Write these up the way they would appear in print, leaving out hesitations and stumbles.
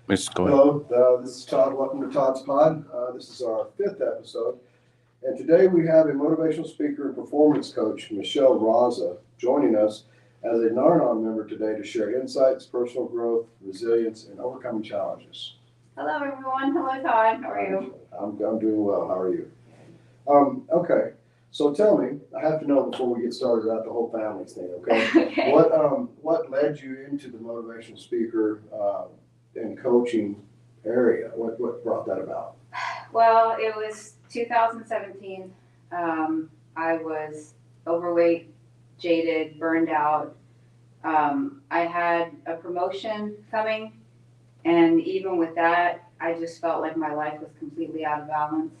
Let's go ahead. Hello, this is Todd. Welcome to Todd's Pod. This is our fifth episode. And today we have a motivational speaker and performance coach, Michelle Raza, joining us as a Nar-Anon member today to share insights, personal growth, resilience, and overcoming challenges. Hello, everyone. Hello, Todd. How are you? I'm doing well. How are you? Okay. So tell me, I have to know before we get started about the whole families thing, okay? Okay. What led you into the motivational speaker and coaching area? What brought that about? Well, it was 2017. I was overweight, jaded, burned out. I had a promotion coming, and even with that, I just felt like my life was completely out of balance.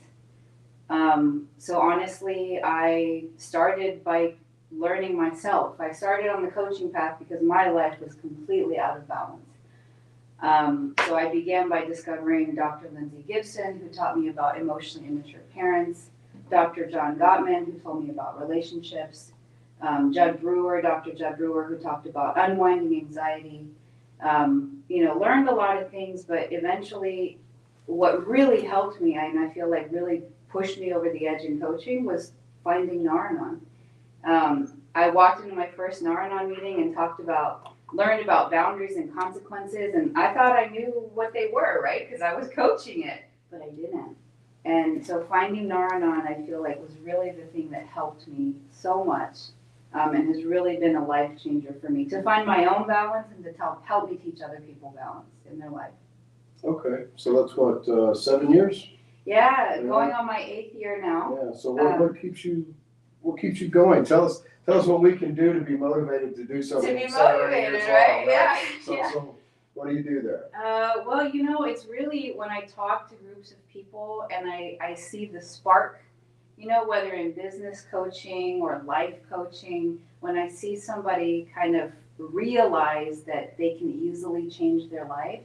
So honestly, I started by learning myself. I started on the coaching path because my life was completely out of balance. So I began by discovering Dr. Lindsay Gibson, who taught me about emotionally immature parents, Dr. John Gottman, who told me about relationships, Dr. Judd Brewer, who talked about unwinding anxiety. Learned a lot of things, but eventually what really helped me, and I feel like really pushed me over the edge in coaching, was finding Nar-Anon. I walked into my first Nar-Anon meeting and learned about boundaries and consequences, and I thought I knew what they were, right? Because I was coaching it, but I didn't. And so finding Nar-Anon, I feel like, was really the thing that helped me so much, and has really been a life changer for me to find my own balance and to help me teach other people balance in their life. Okay, so that's what, 7 years? Yeah, going on my 8th year now. Yeah. So what keeps you going? Tell us what we can do to be motivated to do something. To be at 7 motivated, years right? old, Yeah. So what do you do there? Well, it's really when I talk to groups of people and I see the spark, whether in business coaching or life coaching, when I see somebody kind of realize that they can easily change their life,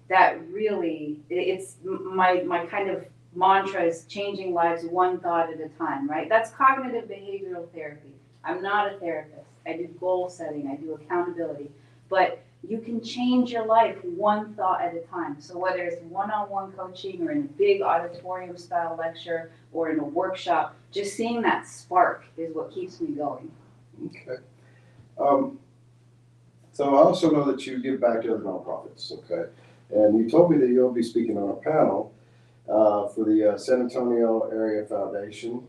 that really, it's my kind of mantra is changing lives one thought at a time, right? That's cognitive behavioral therapy. I'm not a therapist. I do goal setting, I do accountability, but you can change your life one thought at a time. So whether it's one-on-one coaching or in a big auditorium style lecture or in a workshop, just seeing that spark is what keeps me going. Okay. So I also know that you give back to other nonprofits, okay? And you told me that you'll be speaking on a panel for the San Antonio Area Foundation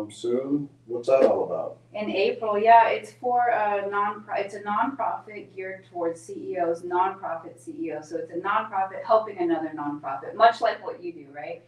soon. What's that all about? In April, yeah, it's for it's a nonprofit geared towards CEOs, nonprofit CEOs. So it's a nonprofit helping another nonprofit, much like what you do, right?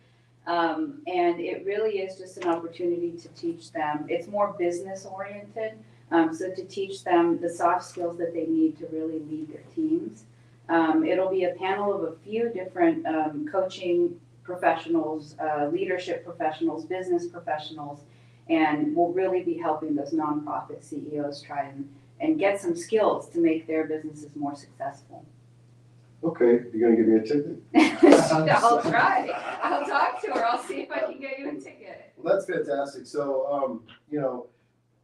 And it really is just an opportunity to teach them. It's more business oriented, so to teach them the soft skills that they need to really lead their teams. It'll be a panel of a few different coaching professionals, leadership professionals, business professionals, and we'll really be helping those nonprofit CEOs try and get some skills to make their businesses more successful. Okay, you gonna give me a ticket? I'll try. I'll talk to her. I'll see if I can get you a ticket. Well, that's fantastic. So,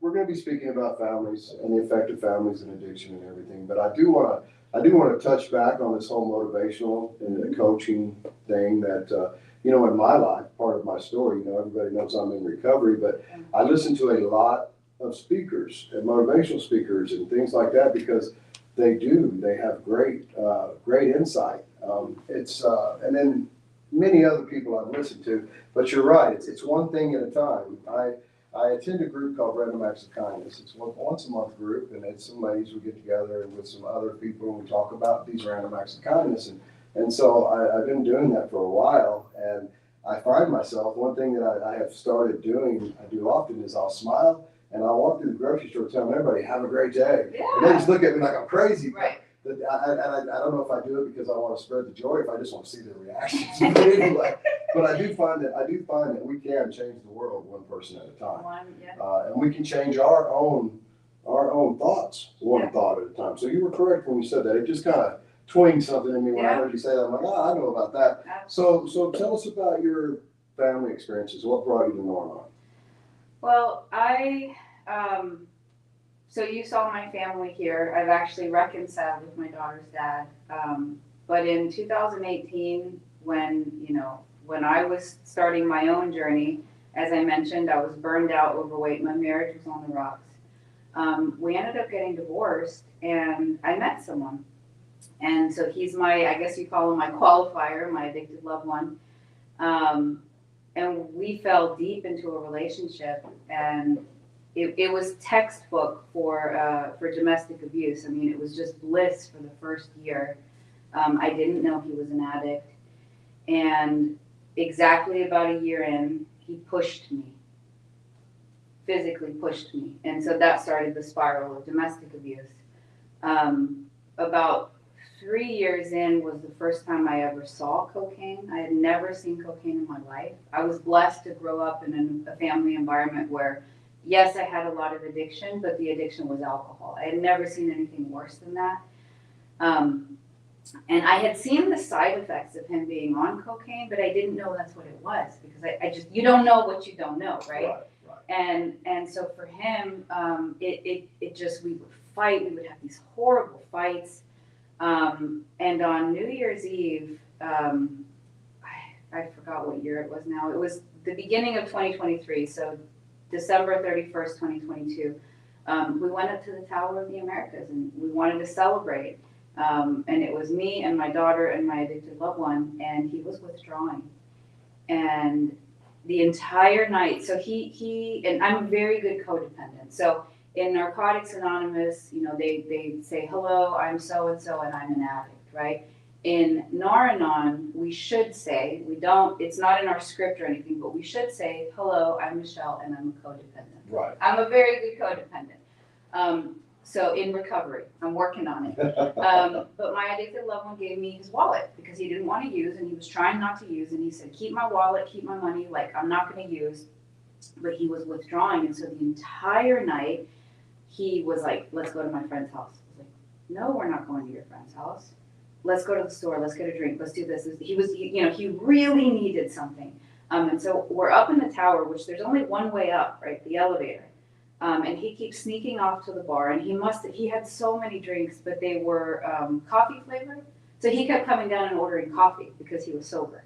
we're going to be speaking about families and the effect of families and addiction and everything. But I do want to touch back on this whole motivational and coaching thing that, in my life, part of my story, everybody knows I'm in recovery, but I listen to a lot of speakers and motivational speakers and things like that because they have great insight. And then many other people I've listened to, but you're right. It's one thing at a time. I attend a group called Random Acts of Kindness. It's a once a month group, and it's some ladies who get together and with some other people, and we talk about these random acts of kindness. And so I've been doing that for a while, and I find myself, one thing that I have started doing, I do often, is I'll smile, and I'll walk through the grocery store telling everybody, have a great day. Yeah. And they just look at me like I'm crazy. Right. I don't know if I do it because I want to spread the joy, if I just want to see their reactions. But anyway, but I do find that we can change the world one person at a time, and we can change our own thoughts one thought at a time. So you were correct when you said that. It just kind of twinged something in me when I heard you say that. I'm like, I know about that. Absolutely. So tell us about your family experiences. What brought you to Nar-Anon? Well, so you saw my family here. I've actually reconciled with my daughter's dad. But in 2018, when I was starting my own journey, as I mentioned, I was burned out, overweight, my marriage was on the rocks. We ended up getting divorced, and I met someone. And so he's my, I guess you call him my qualifier, my addicted loved one. And we fell deep into a relationship, and it was textbook for domestic abuse. I mean, it was just bliss for the first year. I didn't know he was an addict, and exactly about a year in, he pushed me, physically pushed me, and so that started the spiral of domestic abuse. About 3 years in was the first time I ever saw cocaine. I had never seen cocaine in my life. I was blessed to grow up in a family environment where, yes, I had a lot of addiction, but the addiction was alcohol. I had never seen anything worse than that. And I had seen the side effects of him being on cocaine, but I didn't know that's what it was, because I just, you don't know what you don't know, right? And so for him, it just, we would fight, we would have these horrible fights. And on New Year's Eve, I forgot what year it was now. It was the beginning of 2023, so December 31st, 2022. We went up to the Tower of the Americas, and we wanted to celebrate. And it was me and my daughter and my addicted loved one, and he was withdrawing. And the entire night, so he and I'm a very good codependent. So in Narcotics Anonymous, they say, hello, I'm so-and-so, and I'm an addict, right? In Nar-Anon, we should say, it's not in our script or anything, but we should say, hello, I'm Michelle, and I'm a codependent. Right. I'm a very good codependent. So in recovery, I'm working on it. But my addicted loved one gave me his wallet because he didn't want to use, and he was trying not to use, and he said, keep my wallet, keep my money, like I'm not going to use. But he was withdrawing, and so the entire night, he was like, let's go to my friend's house. I was like, no, we're not going to your friend's house. Let's go to the store, let's get a drink, let's do this. He really needed something. And so we're up in the tower, which there's only one way up, right, the elevator. And he keeps sneaking off to the bar, and he had so many drinks, but they were coffee flavored. So he kept coming down and ordering coffee because he was sober.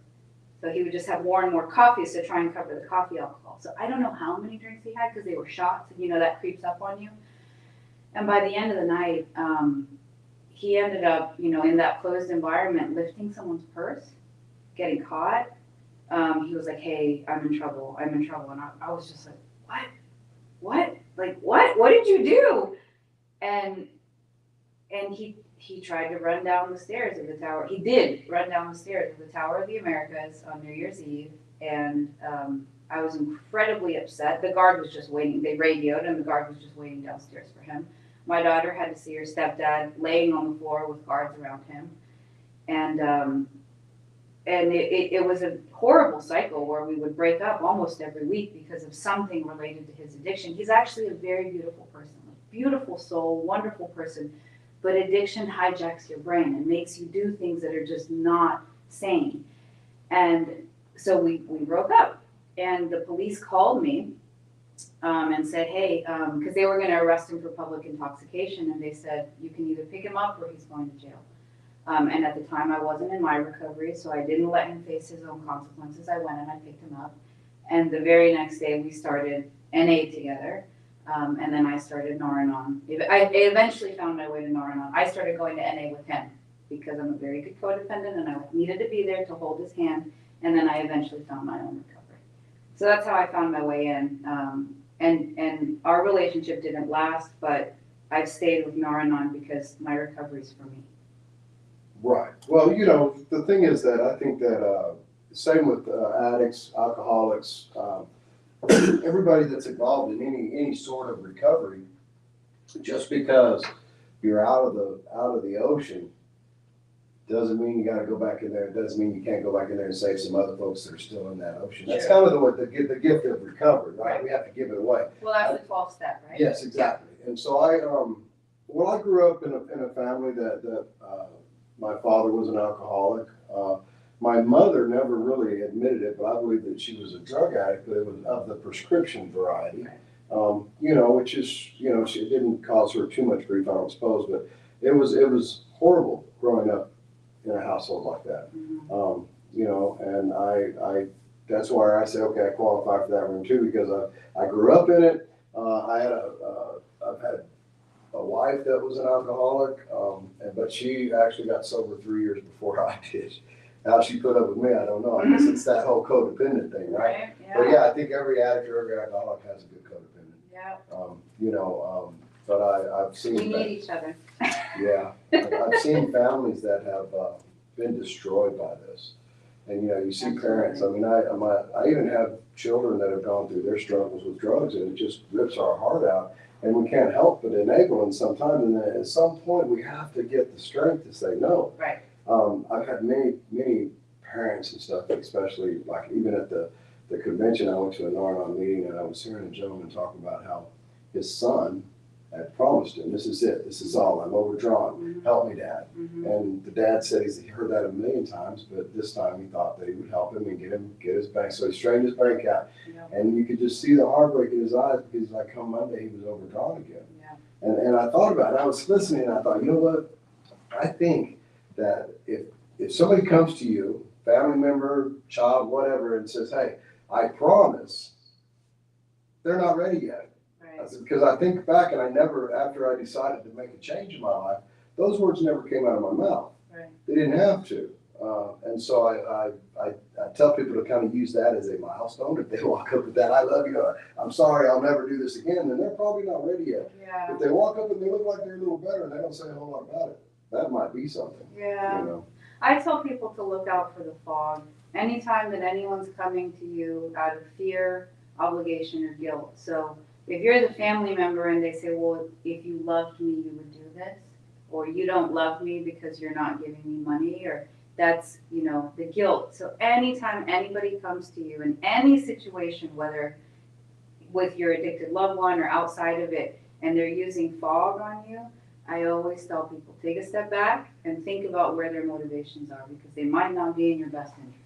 So he would just have more and more coffees to try and cover the coffee alcohol. So I don't know how many drinks he had because they were shots, and that creeps up on you. And by the end of the night, he ended up, in that closed environment, lifting someone's purse, getting caught. He was like, hey, I'm in trouble. And I was just like, what? Like, what did you do? And he tried to run down the stairs of the tower. He did run down the stairs of the Tower of the Americas on New Year's Eve. And I was incredibly upset. The guard was just waiting. They radioed, and the guard was just waiting downstairs for him. My daughter had to see her stepdad laying on the floor with guards around him. And it was a horrible cycle where we would break up almost every week because of something related to his addiction. He's actually a very beautiful person, a beautiful soul, wonderful person, but addiction hijacks your brain and makes you do things that are just not sane. And so we broke up, and the police called me and said, hey, because they were going to arrest him for public intoxication, and they said, you can either pick him up or he's going to jail. And at the time, I wasn't in my recovery, so I didn't let him face his own consequences. I went and I picked him up. And the very next day, we started NA together. And then I started Nar-Anon. I eventually found my way to Nar-Anon. I started going to NA with him because I'm a very good codependent, and I needed to be there to hold his hand. And then I eventually found my own recovery. So that's how I found my way in. And our relationship didn't last, but I've stayed with Nar-Anon because my recovery is for me. Right. Well, the thing is that I think that same with addicts, alcoholics, everybody that's involved in any sort of recovery, just because you're out of the ocean doesn't mean you got to go back in there. It doesn't mean you can't go back in there and save some other folks that are still in that ocean. That's kind of the gift of recovery, right? We have to give it away. Well, that's the 12th step, right? Yes, exactly. And so I grew up in a family that my father was an alcoholic. My mother never really admitted it, but I believe that she was a drug addict, but it was of the prescription variety. Which is, it didn't cause her too much grief, I don't suppose, but it was horrible growing up in a household like that. Mhm. You know, and that's why I say, okay, I qualify for that room too, because I grew up in it. I've had a wife that was an alcoholic, but she actually got sober 3 years before I did. How she put up with me, I don't know. I guess it's that whole codependent thing, right? But Yeah, yeah, I think every addict or every alcoholic has a good codependent. yeah. You know, but I've seen We that. need each other. Yeah, I've seen families that have been destroyed by this. And, you know, you see parents, I mean, I even have children that have gone through their struggles with drugs, and it just rips our heart out. And we can't help but enable them sometimes, and then at some point, we have to get the strength to say no. Right. I've had many parents and stuff, especially like even at the convention, I went to a Nar-Anon meeting, and I was hearing a gentleman talk about how his son had promised him, this is it, this is all, I'm overdrawn, Mhm. help me, Dad. Mhm. And the dad said he heard that a million times, but this time he thought that he would help him and get his bank. So he straightened his bank out, Yeah. and you could just see the heartbreak in his eyes because like come Monday he was overdrawn again. Yeah. And I thought about it. I was listening, and I thought, you know what? I think that if somebody comes to you, family member, child, whatever, and says, "Hey, I promise," they're not ready yet. Right. Because I think back, and after I decided to make a change in my life, those words never came out of my mouth. Right. They didn't have to. And so I tell people to kind of use that as a milestone. If they walk up with that, I love you, I'm sorry, I'll never do this again, then they're probably not ready yet. Yeah. If they walk up and they look like they're a little better and they don't say a whole lot about it, that might be something. Yeah. You know? I tell people to look out for the fog. Anytime that anyone's coming to you out of fear, obligation, or guilt. So if you're the family member and they say, well, if you loved me, you would do this, or you don't love me because you're not giving me money, or that's, you know, the guilt. So anytime anybody comes to you in any situation, whether with your addicted loved one or outside of it, and they're using fog on you, I always tell people, take a step back and think about where their motivations are, because they might not be in your best interest.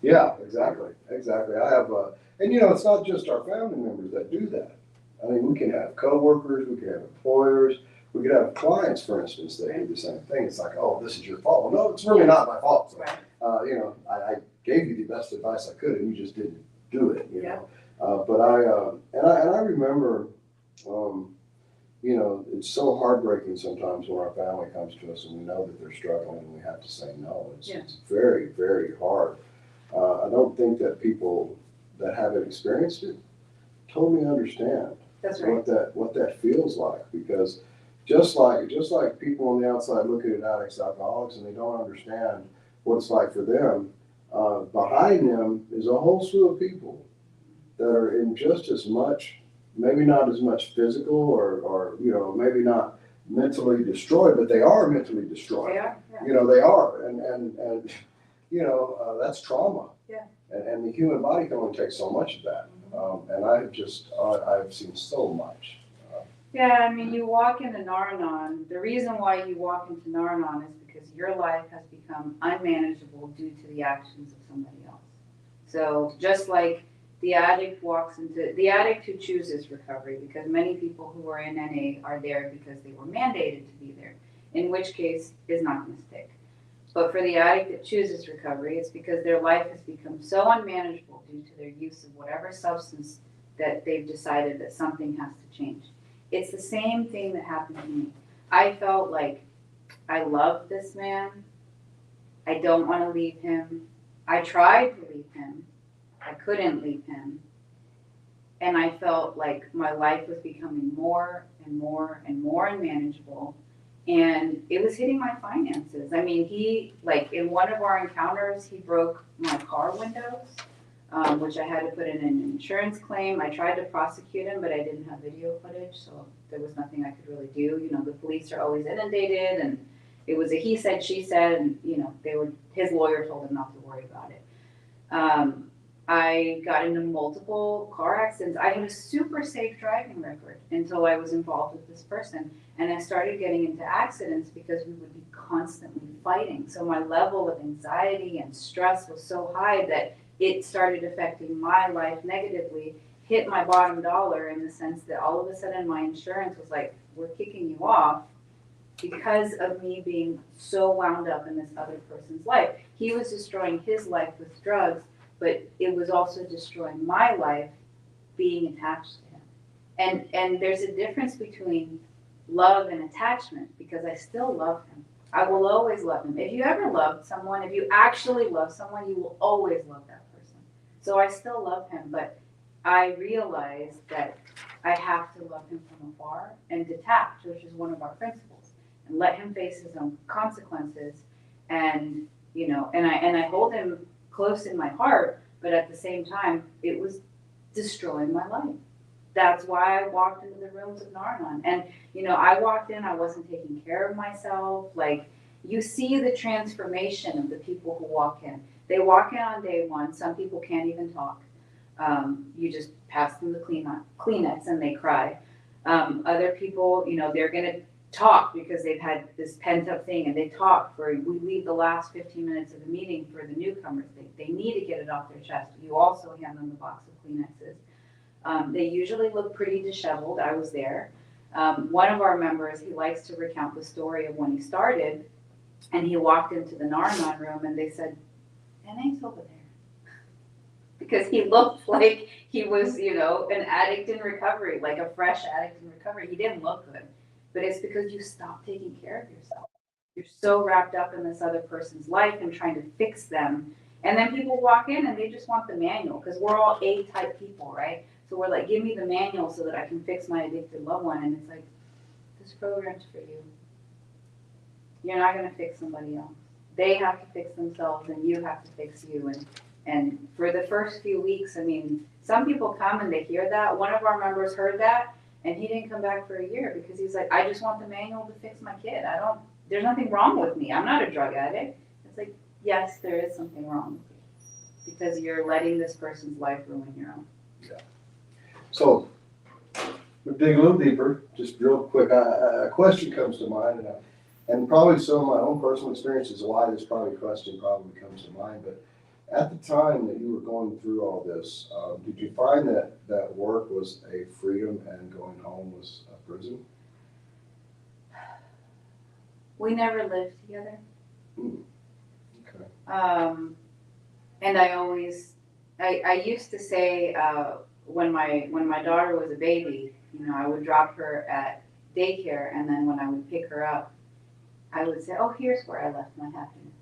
Yeah, exactly. I have, and you know, it's not just our family members that do that. I mean, we can have coworkers, we can have employers, we could have clients, for instance, that do the same thing. It's like, oh, this is your fault. Well, no, it's really not my fault. So, Right. you know, I gave you the best advice I could, and you just didn't do it. You Yeah. know, but I remember, you know, it's so heartbreaking sometimes when our family comes to us and we know that they're struggling and we have to say no. It's very, very hard. I don't think that people that haven't experienced it totally understand That's right. what that feels like, because just like people on the outside looking at addicts, alcoholics, and they don't understand what it's like for them, behind them is a whole slew of people that are in just as much, maybe not as much physical or you know, maybe not mentally destroyed, but they are mentally destroyed. They are. Yeah. You know, they are, and you know, that's trauma. Yeah. And the human body can only take so much of that. And I've seen so much. Yeah, I mean, you walk into Nar-Anon. The reason why you walk into Nar-Anon is because your life has become unmanageable due to the actions of somebody else. So just like the addict who chooses recovery, because many people who are in NA are there because they were mandated to be there, in which case is not going to stick. But for the addict that chooses recovery, it's because their life has become so unmanageable due to their use of whatever substance that they've decided that something has to change. It's the same thing that happened to me. I felt like I love this man. I don't want to leave him. I tried to leave him. I couldn't leave him. And I felt like my life was becoming more and more and more unmanageable. And it was hitting my finances. I mean, he, like in one of our encounters, he broke my car windows, which I had to put in an insurance claim. I tried to prosecute him, but I didn't have video footage, so there was nothing I could really do. You know, the police are always inundated, and it was a he said, she said, and you know, his lawyer told him not to worry about it. I got into multiple car accidents. I had a super safe driving record until I was involved with this person. And I started getting into accidents because we would be constantly fighting. So my level of anxiety and stress was so high that it started affecting my life negatively, hit my bottom dollar in the sense that all of a sudden my insurance was like, we're kicking you off. because of me being so wound up in this other person's life. He was destroying his life with drugs, but it was also destroying my life being attached to him. And there's a difference between love and attachment, because I still love him. I will always love him. If you ever loved someone, if you actually love someone, you will always love that person. So I still love him, but I realize that I have to love him from afar and detach, which is one of our principles, and let him face his own consequences. And, you know, and I hold him close in my heart, but at the same time, it was destroying my life. That's why I walked into the rooms of Narnon. And, you know, I walked in, I wasn't taking care of myself. Like, you see the transformation of the people who walk in. They walk in on day one. Some people can't even talk. You just pass them the Kleenex and they cry. Other people, you know, they're going to talk because they've had this pent up thing, and they talk we leave the last 15 minutes of the meeting for the newcomers. They need to get it off their chest. You also hand them the box of Kleenexes. They usually look pretty disheveled. I was there. One of our members, he likes to recount the story of when he started, and he walked into the Narnon room and they said, "NA's over there." Because he looked like he was, you know, an addict in recovery, like a fresh addict in recovery. He didn't look good, but it's because you stopped taking care of yourself. You're so wrapped up in this other person's life and trying to fix them. And then people walk in and they just want the manual, because we're all A-type people, right? So we're like, give me the manual so that I can fix my addicted loved one. And it's like, this program's for you. You're not going to fix somebody else. They have to fix themselves, and you have to fix you. And for the first few weeks, I mean, some people come and they hear that. One of our members heard that, and he didn't come back for a year because he's like, I just want the manual to fix my kid. There's nothing wrong with me. I'm not a drug addict. It's like, yes, there is something wrong with you, because you're letting this person's life ruin your own. Yeah. So, we'll dig a little deeper, just real quick. A question comes to mind, and probably some of my own personal experiences why this question probably comes to mind. But at the time that you were going through all this, did you find that work was a freedom and going home was a prison? We never lived together. Okay. And I used to say, when my daughter was a baby, you know, I would drop her at daycare, and then when I would pick her up, I would say, "Oh, here's where I left my happiness."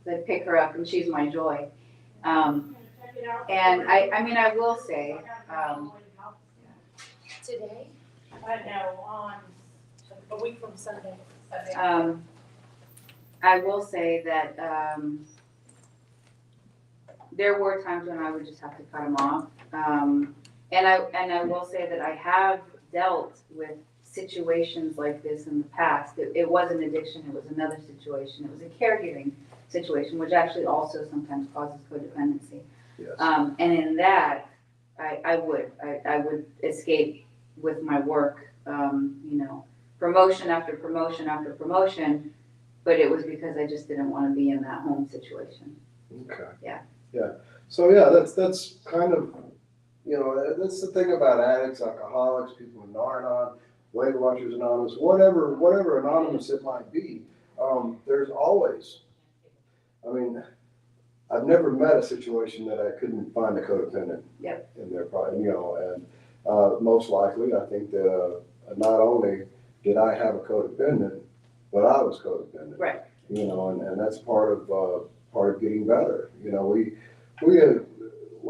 So I'd pick her up, and she's my joy. And I will say, Today? No, on a week from Sunday. I will say that there were times when I would just have to cut them off. And I will say that I have dealt with situations like this in the past. It wasn't addiction, it was another situation. It was a caregiving situation, which actually also sometimes causes codependency. Yes. And in that, I would escape with my work, you know, promotion after promotion after promotion, but it was because I just didn't want to be in that home situation. Okay. Yeah. Yeah. So yeah, that's kind of, you know, that's the thing about addicts, alcoholics, people in Narnon, Weight Watchers Anonymous, whatever anonymous it might be. There's always, I mean, I've never met a situation that I couldn't find a codependent in there, probably, you know, and most likely I think that not only did I have a codependent, but I was codependent. Right. You know, and that's part of getting better. You know, we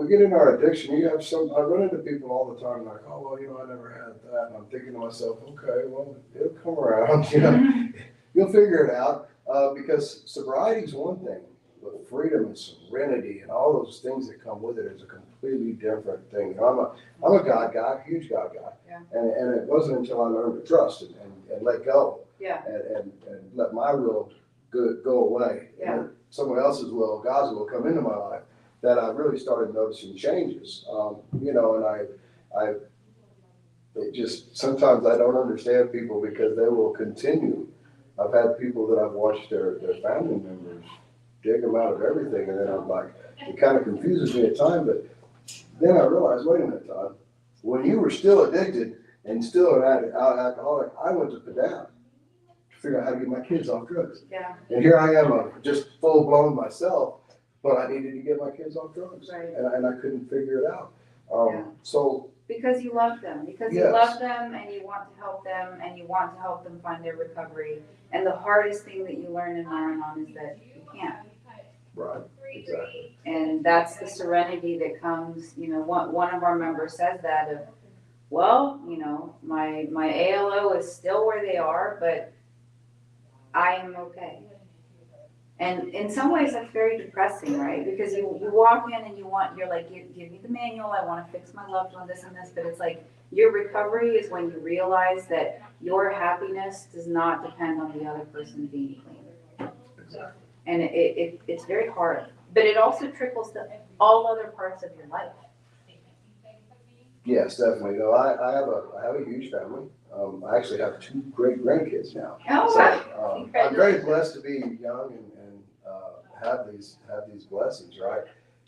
get in our addiction. I run into people all the time like, "Oh, well, you know, I never had that." And I'm thinking to myself, okay, well, it'll come around, you know, you'll figure it out. Because sobriety is one thing, but freedom and serenity and all those things that come with it is a completely different thing. You know, I'm a God guy, huge God guy. Yeah. And it wasn't until I learned to trust and let go. Yeah. And let my will go away. Yeah. And someone else's will, God's will, come into my life, that I really started noticing changes. You know, and it just, sometimes I don't understand people because they will continue. I've had people that I've watched their family members dig them out of everything, and then I'm like, it kind of confuses me at times, but then I realized, wait a minute, Todd, when you were still addicted and still an alcoholic, I went to Padam. figure out how to get my kids off drugs. Yeah, And here I am, just full blown myself, but I needed to get my kids off drugs. Right. And I couldn't figure it out. Yeah. So, because you love them, because you Yes. love them and you want to help them and you want to help them find their recovery. And the hardest thing that you learn in Nar-Anon is that you can't. right, exactly. And that's the serenity that comes, one of our members says that of, well, my ALO is still where they are, but I am okay. And in some ways that's very depressing, right? Because you walk in and you're like, give me the manual, I want to fix my loved one, this and this, but it's like your recovery is when you realize that your happiness does not depend on the other person being clean. Exactly. And it's very hard, but it also trickles to all other parts of your life. Yes, definitely. No, I have a huge family. I actually have 2 great grandkids now. Oh, So, wow. I'm very blessed to be young and have these blessings, right?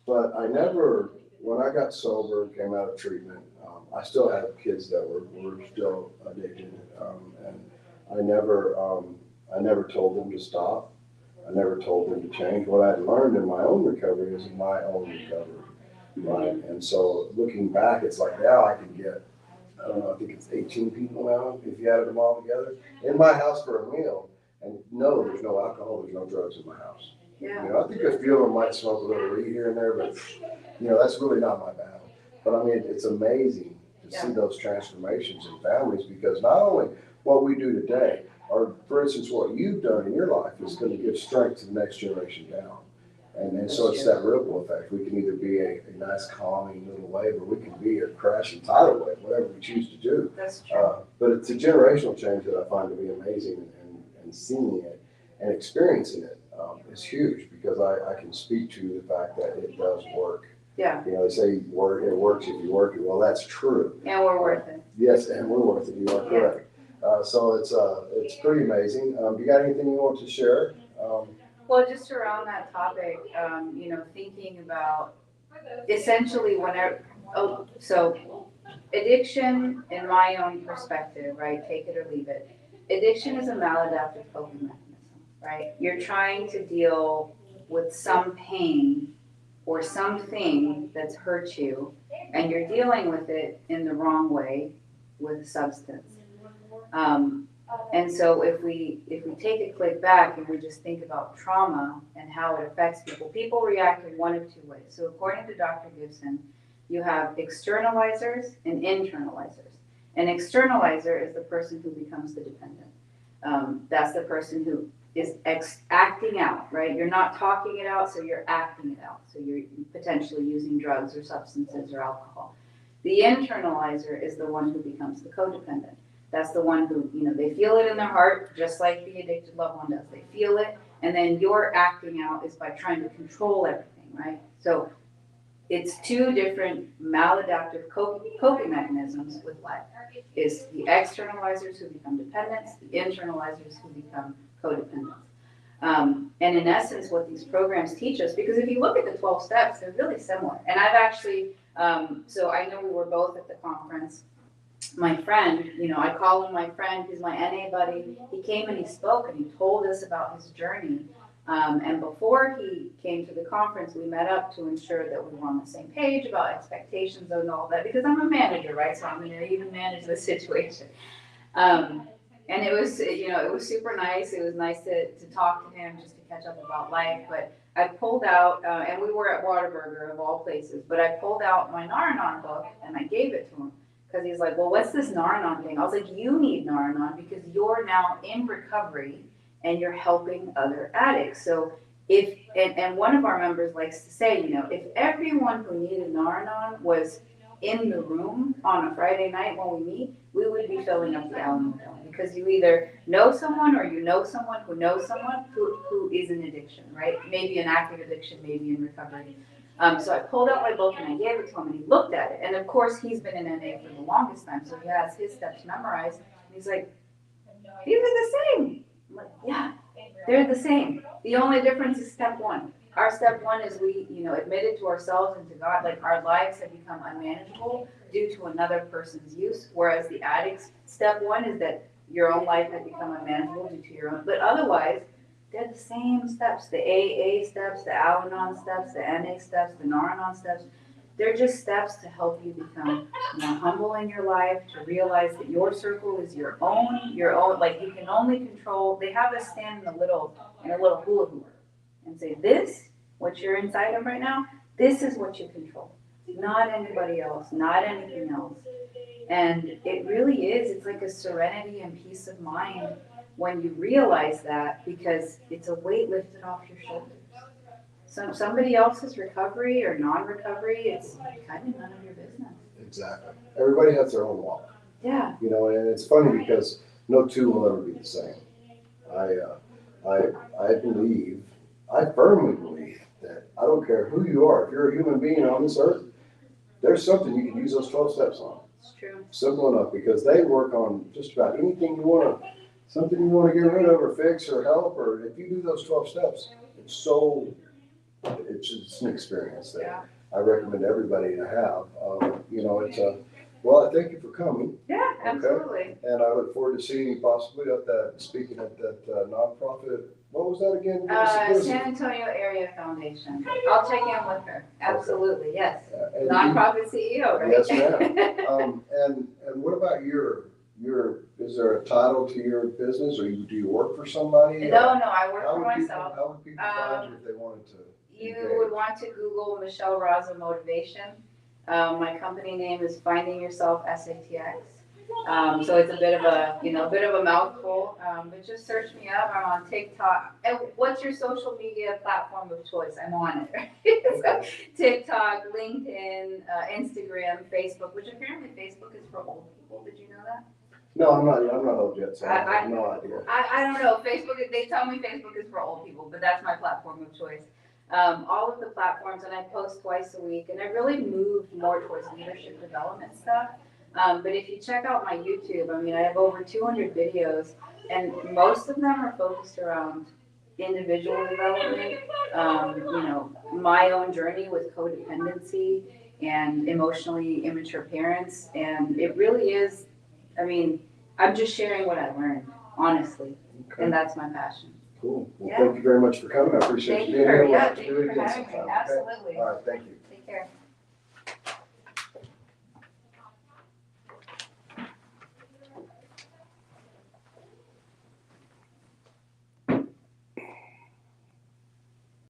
But I never, when I got sober, came out of treatment, I still had kids that were still addicted, and I never told them to stop. I never told them to change. What I had learned in my own recovery is in my own recovery, right? And so looking back, it's like now I can get, I don't know, I think it's 18 people now, if you added them all together, in my house for a meal. And no, there's no alcohol, there's no drugs in my house. Yeah. I think a few of them might smoke a little weed here and there, but, that's really not my battle. But I mean, it's amazing to see those transformations in families, because not only what we do today, or for instance, what you've done in your life is going to give strength to the next generation down. And so it's that ripple effect. We can either be a nice calming little wave, or we can be a crashing tidal wave, whatever we choose to do. That's true. But it's a generational change that I find to be amazing, and seeing it and experiencing it is huge, because I can speak to the fact that it does work. Yeah. They say it works if you work it. Well, that's true. And we're worth it. Yes, and we're worth it. You are correct. So it's pretty amazing. Do you got anything you want to share? Well, just around that topic, thinking about essentially so addiction, in my own perspective, right, take it or leave it, addiction is a maladaptive coping mechanism, right? You're trying to deal with some pain or something that's hurt you, and you're dealing with it in the wrong way with a substance. And so if we take a click back and we just think about trauma and how it affects people react in one of 2 ways. So according to Dr. Gibson, you have externalizers and internalizers. An externalizer is the person who becomes the dependent. That's the person who is acting out, right? You're not talking it out, so you're acting it out. So you're potentially using drugs or substances or alcohol. The internalizer is the one who becomes the codependent. That's the one who, they feel it in their heart, just like the addicted loved one does. They feel it, and then your acting out is by trying to control everything, right? So it's 2 different maladaptive coping mechanisms with life. It's the externalizers who become dependents, the internalizers who become codependents. And in essence, what these programs teach us, because if you look at the 12 steps, they're really similar. And I've actually, so I know we were both at the conference. My friend, I call him my friend, he's my NA buddy. He came and he spoke and he told us about his journey. And before he came to the conference, we met up to ensure that we were on the same page about expectations and all that, because I'm a manager, right? So I'm going to even manage the situation. And it was, it was super nice. It was nice to talk to him, just to catch up about life. But I pulled out, and we were at Whataburger of all places, but I pulled out my Nar-Anon book and I gave it to him. Because he's like, well, what's this Nar-Anon thing? I was like, you need Nar-Anon because you're now in recovery and you're helping other addicts. So and one of our members likes to say, if everyone who needed Nar-Anon was in the room on a Friday night when we meet, we would be filling up the Alamo Dome, because you either know someone or you know someone who knows someone who is in addiction, right? Maybe an active addiction, maybe in recovery. So I pulled out my book and I gave it to him, and he looked at it. And of course, he's been in NA for the longest time, so he has his steps memorized. And he's like, these are the same. I'm like, yeah, they're the same. The only difference is step 1. Our step 1 is we, admitted to ourselves and to God, like our lives have become unmanageable due to another person's use. Whereas the addict's step 1 is that your own life has become unmanageable due to your own, but otherwise, they're the same steps, the AA steps, the Al-Anon steps, the NA steps, the Nar-Anon steps. They're just steps to help you become more humble in your life, to realize that your circle is your own, like you can only control, they have us stand in a little hula hoop and say, this, what you're inside of right now, this is what you control. Not anybody else, not anything else. And it really is, it's like a serenity and peace of mind when you realize that, because it's a weight lifted off your shoulders. Somebody else's recovery or non-recovery, it's kind of none of your business. Exactly. Everybody has their own walk. Yeah. You know, and it's funny because no two will ever be the same. I believe, I firmly believe that I don't care who you are, if you're a human being on this earth, there's something you can use those 12 steps on. It's true. Simple enough, because they work on just about anything you want to, something you want to get rid of or fix or help, or if you do those 12 steps, it's an experience that Yeah. I recommend everybody to have. You know, well, I thank you for coming. Yeah, absolutely. And I look forward to seeing you possibly at that, speaking at that nonprofit, what was that again? San Antonio Area Foundation. I'll check in with her. Absolutely, yes. And Nonprofit CEO, right? Yes, ma'am. And what about is there a title to your business, or do you work for somebody? No, I work How for would people- myself. How would people find you if they wanted to? You would want to Google Michelle Raza Motivation. My company name is Finding Yourself SATX. So it's a bit of a mouthful, but just search me up. I'm on TikTok. And what's your social media platform of choice? I'm on it. So, TikTok, LinkedIn, Instagram, Facebook, which apparently Facebook is for old people. Did you know that? No, I'm not old yet, so I have no idea. I don't know. Facebook, they tell me Facebook is for old people, but that's my platform of choice. All of the platforms, and I post twice a week, and I really moved more towards leadership development stuff. But if you check out my YouTube, I mean, I have over 200 videos, and most of them are focused around individual development, my own journey with codependency and emotionally immature parents. And it really is, I mean, I'm just sharing what I learned, honestly, and that's my passion. Cool. Well, Yeah. thank you very much for coming. I appreciate Thank you you being for, here. We'll yeah, have to thank do it you for again having me. sometime, okay? Absolutely. All right, thank you. Take care.